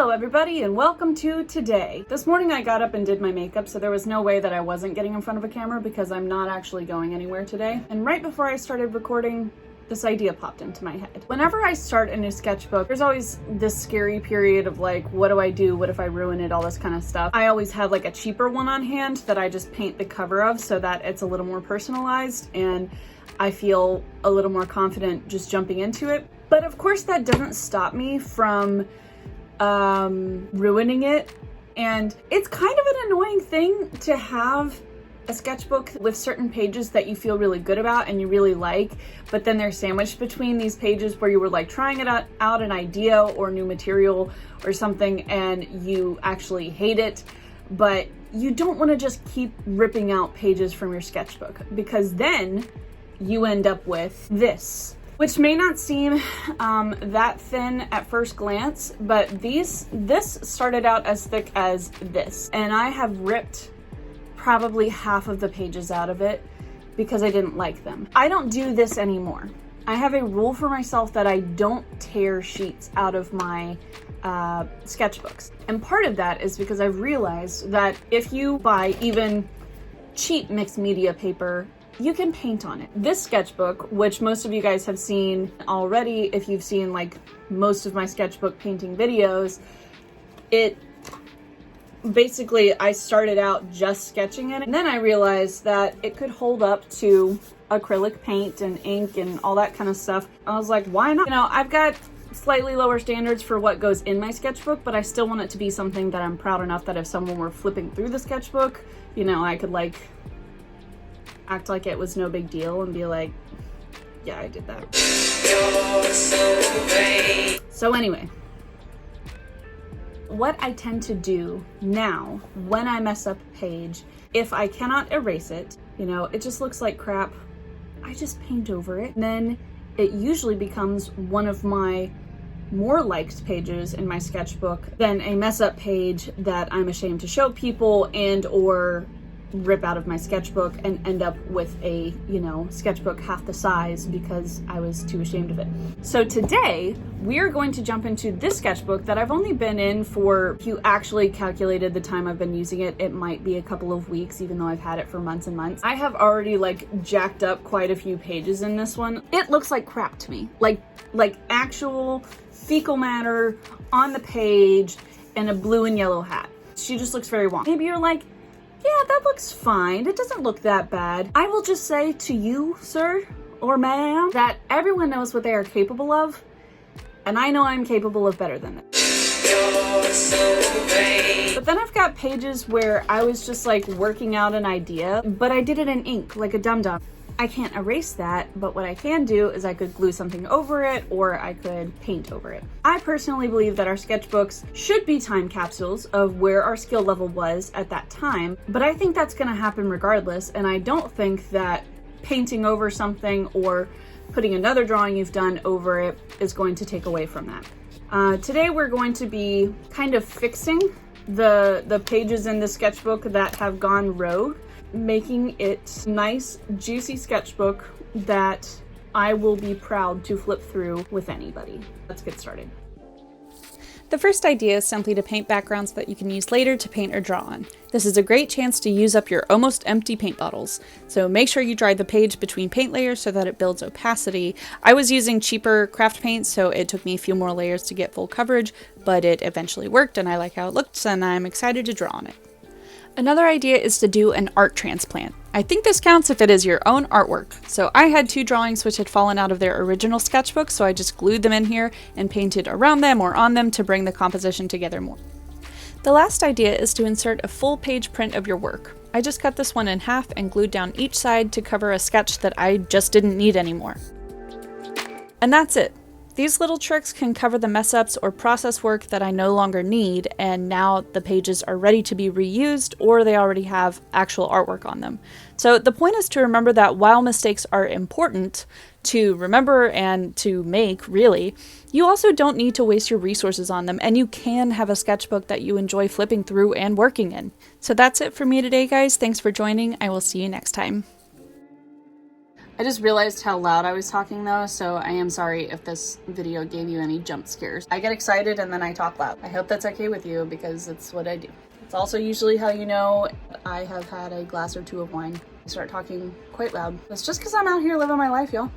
Hello everybody and welcome to today. This morning I got up and did my makeup, so there was no way that I wasn't getting in front of a camera because I'm not actually going anywhere today. And right before I started recording, this idea popped into my head. Whenever I start a new sketchbook, there's always this scary period of like, what do I do? What if I ruin it? All this kind of stuff. I always have like a cheaper one on hand that I just paint the cover of so that it's a little more personalized and I feel a little more confident just jumping into it. But of course that doesn't stop me from ruining it. And it's kind of an annoying thing to have a sketchbook with certain pages that you feel really good about and you really like, but then they're sandwiched between these pages where you were like trying it out an idea or new material or something and you actually hate it, but you don't want to just keep ripping out pages from your sketchbook because then you end up with this, which may not seem that thin at first glance, but this started out as thick as this, and I have ripped probably half of the pages out of it because I didn't like them. I don't do this anymore. I have a rule for myself that I don't tear sheets out of my sketchbooks. And part of that is because I've realized that if you buy even cheap mixed media paper, you can paint on it. This sketchbook, which most of you guys have seen already, if you've seen like most of my sketchbook painting videos, basically I started out just sketching it and then I realized that it could hold up to acrylic paint and ink and all that kind of stuff. I was like, why not? You know, I've got slightly lower standards for what goes in my sketchbook, but I still want it to be something that I'm proud enough that if someone were flipping through the sketchbook, you know, I could like act like it was no big deal and be like, yeah, I did that. You're so great. So anyway, what I tend to do now when I mess up a page, if I cannot erase it, you know, it just looks like crap, I just paint over it. And then it usually becomes one of my more liked pages in my sketchbook than a mess up page that I'm ashamed to show people and or rip out of my sketchbook and end up with a, you know, sketchbook half the size because I was too ashamed of it. So today we are going to jump into this sketchbook that I've only been in for, if you actually calculated the time I've been using it, it might be a couple of weeks, even though I've had it for months and months. I have already like jacked up quite a few pages in this one. It looks like crap to me, like actual fecal matter on the page and a blue and yellow hat. She just looks very wonky. Maybe you're like, yeah, that looks fine. It doesn't look that bad. I will just say to you, sir or ma'am, that everyone knows what they are capable of, and I know I'm capable of better than that. You're so great. But then I've got pages where I was just like working out an idea, but I did it in ink like a dum-dum. I can't erase that, but what I can do is I could glue something over it or I could paint over it. I personally believe that our sketchbooks should be time capsules of where our skill level was at that time, but I think that's gonna happen regardless, and I don't think that painting over something or putting another drawing you've done over it is going to take away from that. Today we're going to be kind of fixing the pages in the sketchbook that have gone rogue, making it nice, juicy sketchbook that I will be proud to flip through with anybody. Let's get started. The first idea is simply to paint backgrounds that you can use later to paint or draw on. This is a great chance to use up your almost empty paint bottles, so make sure you dry the page between paint layers so that it builds opacity. I was using cheaper craft paint, so it took me a few more layers to get full coverage, but it eventually worked and I like how it looked and I'm excited to draw on it. Another idea is to do an art transplant. I think this counts if it is your own artwork. So I had two drawings which had fallen out of their original sketchbook, so I just glued them in here and painted around them or on them to bring the composition together more. The last idea is to insert a full page print of your work. I just cut this one in half and glued down each side to cover a sketch that I just didn't need anymore. And that's it. These little tricks can cover the mess ups or process work that I no longer need, and now the pages are ready to be reused or they already have actual artwork on them. So the point is to remember that while mistakes are important to remember and to make, really, you also don't need to waste your resources on them, and you can have a sketchbook that you enjoy flipping through and working in. So that's it for me today, guys. Thanks for joining. I will see you next time. I just realized how loud I was talking though, so I am sorry if this video gave you any jump scares. I get excited and then I talk loud. I hope that's okay with you because it's what I do. It's also usually how you know I have had a glass or two of wine. I start talking quite loud. It's just because I'm out here living my life, y'all.